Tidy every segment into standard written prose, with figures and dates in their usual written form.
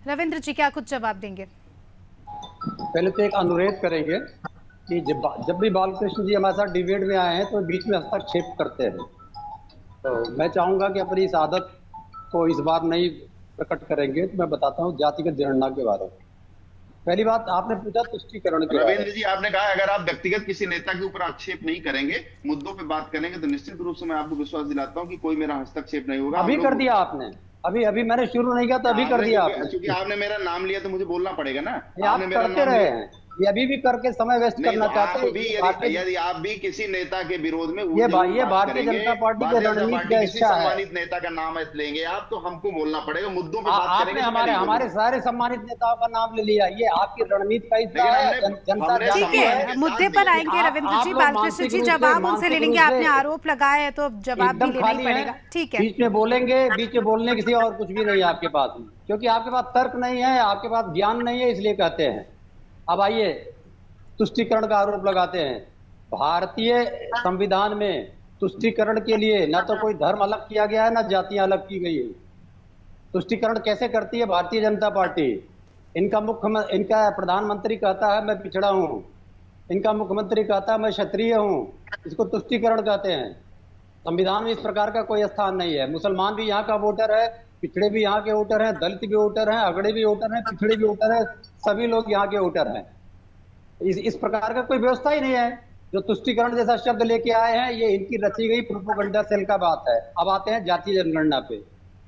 रविंद्र जी क्या कुछ जवाब देंगे? पहले तो एक अनुरोध करेंगे कि जब भी बालकृष्ण जी हमारे साथ डिबेट में आए हैं तो बीच में हस्तक्षेप करते हैं। तो मैं चाहूंगा कि अपनी इस आदत को इस बार नहीं प्रकट करेंगे। तो मैं बताता हूँ जातिगत जनगणना के बारे में। पहली बात आपने पूछा तुष्टीकरण के बारे रविंद्र में। जी, आपने कहा अगर आप व्यक्तिगत किसी नेता के ऊपर आक्षेप नहीं करेंगे, मुद्दों पे बात करेंगे, तो निश्चित रूप से मैं आपको विश्वास दिलाता हूँ कि कोई मेरा हस्तक्षेप नहीं होगा। हम अभी कर लोग दिया आपने। अभी अभी मैंने शुरू नहीं किया तो अभी कर आपने, दिया क्योंकि चूंकि आपने। आपने मेरा नाम लिया तो मुझे बोलना पड़ेगा ना। ये आपने आप मेरा करते नाम रहे लिया। हैं। ये अभी भी करके समय वेस्ट नहीं, तो करना चाहते आप हैं। भी ये यदि भारतीय यदि आप भी किसी नेता के विरोध में वो जरूर ये बात भारतीय करेंगे, जनता पार्टी की भारतीय जनता रणनीति पार्टी का किसी हिस्सा है। सम्मानित नेता का नाम लेंगे आप, तो हमको बोलना पड़ेगा। मुद्दों पे बात आपने करेंगे तो मैं हमारे नहीं हमारे बोलूंगा। सारे सम्मानित नेताओं का नाम ले लिया। ये आपकी रणनीति का हिस्सा लेकिन है। हमने जनता हमने ठीक जानती है सम्मान है, के साथ मुद्दे पर दिया। कि आएंगे रविंद्र आप जी। लोग बालकृष्ण जी जवाब उनसे ले मानसिक लेंगे, रूप से आपने आरोप लगाए हैं तो जवाब भी एकदम लेना ही खाली हैं। पड़ेगा। ठीक है। बीच में बोलेंगे, बीच में बोलने किसी और कुछ भी नहीं है आपके पास में, क्योंकि आपके पास तर्क नहीं है, आपके पास ज्ञान नहीं है, इसलिए कहते हैं। अब आइए, तुष्टीकरण का आरोप लगाते हैं। भारतीय संविधान में तुष्टीकरण के लिए ना तो कोई धर्म अलग किया गया है, ना जातियां अलग की गई है। तुष्टीकरण कैसे करती है भारतीय जनता पार्टी? इनका प्रधानमंत्री कहता है मैं पिछड़ा हूं, इनका मुख्यमंत्री कहता है मैं क्षत्रिय हूं। इसको तुष्टीकरण कहते हैं। संविधान में इस प्रकार का कोई स्थान नहीं है। मुसलमान भी यहाँ का वोटर है, पिछड़े भी यहाँ के वोटर हैं, दलित भी वोटर हैं, अगड़े भी वोटर हैं, पिछड़े भी वोटर हैं, सभी लोग यहाँ के वोटर हैं। इस प्रकार का कोई व्यवस्था ही नहीं है। जो तुष्टीकरण जैसा शब्द लेके आए हैं, ये इनकी रची गई प्रोपोगंडा सेल का बात है। अब आते हैं जातीय जनगणना पे।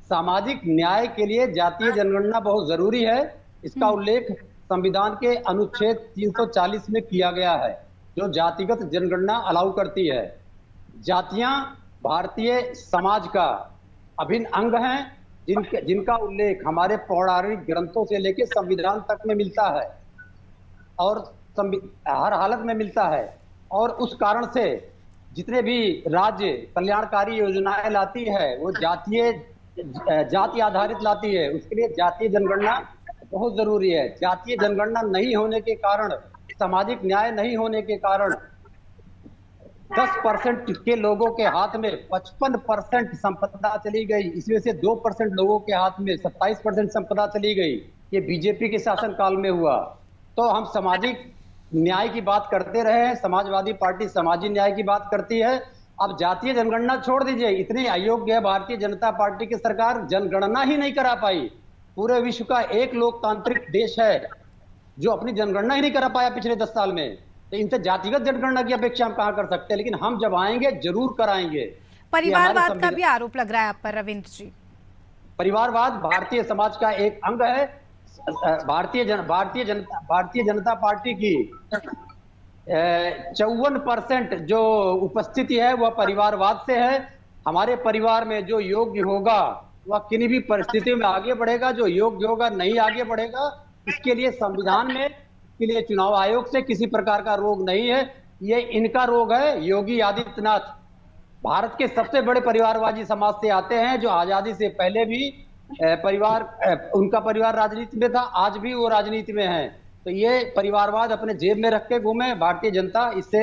सामाजिक न्याय के लिए जातीय जनगणना बहुत जरूरी है। इसका उल्लेख संविधान के अनुच्छेद 340 में किया गया है, जो जातिगत जनगणना अलाउ करती है। जातियां भारतीय समाज का अभिन्न अंग हैं, जिनका उल्लेख हमारे पौराणिक ग्रंथों से लेकर संविधान तक में मिलता है और हर हालत में मिलता है। और उस कारण से जितने भी राज्य कल्याणकारी योजनाएं लाती है वो जाति आधारित लाती है। उसके लिए जातीय जनगणना बहुत जरूरी है। जातीय जनगणना नहीं होने के कारण, सामाजिक न्याय नहीं होने के कारण 10% के लोगों के हाथ में 55% संपदा चली गई। इसमें से 2% लोगों के हाथ में 27% संपदा चली गई। ये बीजेपी के शासनकाल में हुआ। तो हम सामाजिक न्याय की बात करते रहे हैं, समाजवादी पार्टी सामाजिक न्याय की बात करती है। अब जातीय जनगणना छोड़ दीजिए, इतनी अयोग्य है भारतीय जनता पार्टी की सरकार, जनगणना ही नहीं करा पाई। पूरे विश्व का एक लोकतांत्रिक देश है जो अपनी जनगणना ही नहीं करा पाया पिछले 10 साल में। तो इनसे जातिगत जनगणना की अपेक्षा हम कहां कर सकते हैं? लेकिन हम जब आएंगे जरूर कराएंगे। ये हमारे परिवारवाद का संविधान, भी आरोप लग रहा है आप पर रविंद्र जी। परिवारवाद भारतीय समाज का एक अंग है। भारतीय जनता पार्टी की 54% जो उपस्थिति है वह परिवारवाद से है। हमारे परिवार में जो योग्य होगा वह किन्हीं भी परिस्थितियों में आगे बढ़ेगा, जो योग्य होगा नहीं आगे बढ़ेगा। इसके लिए संविधान में, इसके लिए चुनाव आयोग से किसी प्रकार का रोग नहीं है। ये इनका रोग है। योगी आदित्यनाथ भारत के सबसे बड़े परिवारवादी समाज से आते हैं, जो आजादी से पहले भी उनका परिवार राजनीति में था, आज भी वो राजनीति में है। तो ये परिवारवाद अपने जेब में रख के घूमे। भारतीय जनता इससे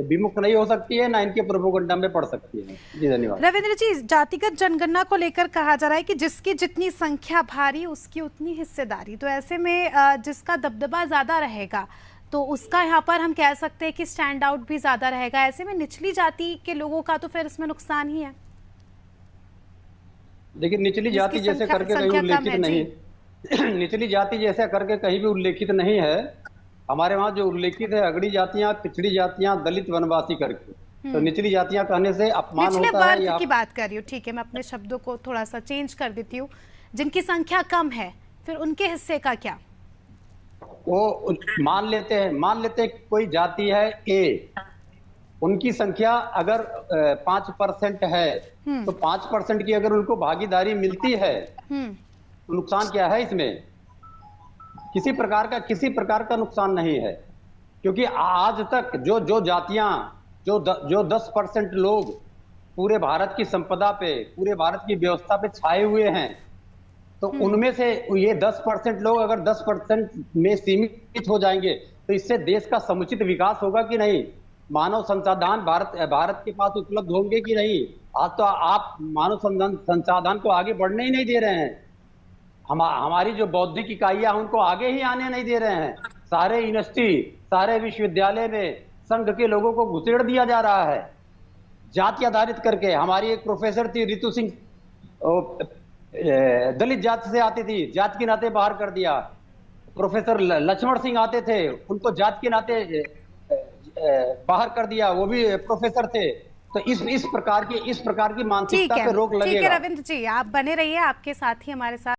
विमुक्त नहीं हो सकती है, ना इनके प्रोपोगंडा में पड़ सकती है। जी धन्यवाद। रविंद्र जी, जातिगत जनगणना को लेकर कहा जा रहा है कि जिसकी जितनी संख्या भारी उसकी उतनी हिस्सेदारी। तो ऐसे में जिसका दबदबा ज्यादा रहेगा तो उसका यहाँ पर हम कह सकते हैं कि स्टैंड आउट भी ज्यादा रहेगा। ऐसे में निचली जाति के लोगों का तो फिर इसमें नुकसान ही है। लेकिन निचली जाति जैसे करके कहीं उल्लेखित नहीं, निचली जाति जैसे करके कहीं भी उल्लेखित नहीं है। हमारे वहां जो उल्लेखित है अगड़ी जातियां, पिछड़ी जातियां, दलित, वनवासी करके। तो निचली जातियां कहने से अपमान निचले होता है। वर्ग की बात कर रही हूँ, ठीक है, मैं अपने शब्दों को थोड़ा सा चेंज कर देती हूँ। जिनकी संख्या कम है फिर उनके हिस्से का क्या? वो मान लेते हैं कोई जाति है ए, उनकी संख्या अगर 5% है तो 5% की अगर उनको भागीदारी मिलती है तो नुकसान क्या है इसमें? किसी प्रकार का नुकसान नहीं है। क्योंकि आज तक जो जातियां, जो 10% लोग पूरे भारत की संपदा पे, पूरे भारत की व्यवस्था पे छाए हुए हैं, तो उनमें से ये 10% लोग अगर 10% में सीमित हो जाएंगे तो इससे देश का समुचित विकास होगा कि नहीं? मानव संसाधन भारत के पास उपलब्ध होंगे कि नहीं? आज तो आप मानव संसाधन को आगे बढ़ने ही नहीं दे रहे हैं। हमारी जो बौद्धिक इकाइयां हैं उनको आगे ही आने नहीं दे रहे हैं। सारे यूनिवर्सिटी, सारे विश्वविद्यालय में संघ के लोगों को घुसेड़ दिया जा रहा है जाति आधारित करके। हमारी एक प्रोफेसर थी रितु सिंह, दलित जाति से आती थी, जाति के नाते बाहर कर दिया। प्रोफेसर लक्ष्मण सिंह आते थे, उनको जाति के नाते बाहर कर दिया, वो भी प्रोफेसर थे। तो इस प्रकार की मानसिकता पे रोक लगेगा। ठीक है रविंद्र जी, आप बने रहिए, आपके साथ ही हमारे साथ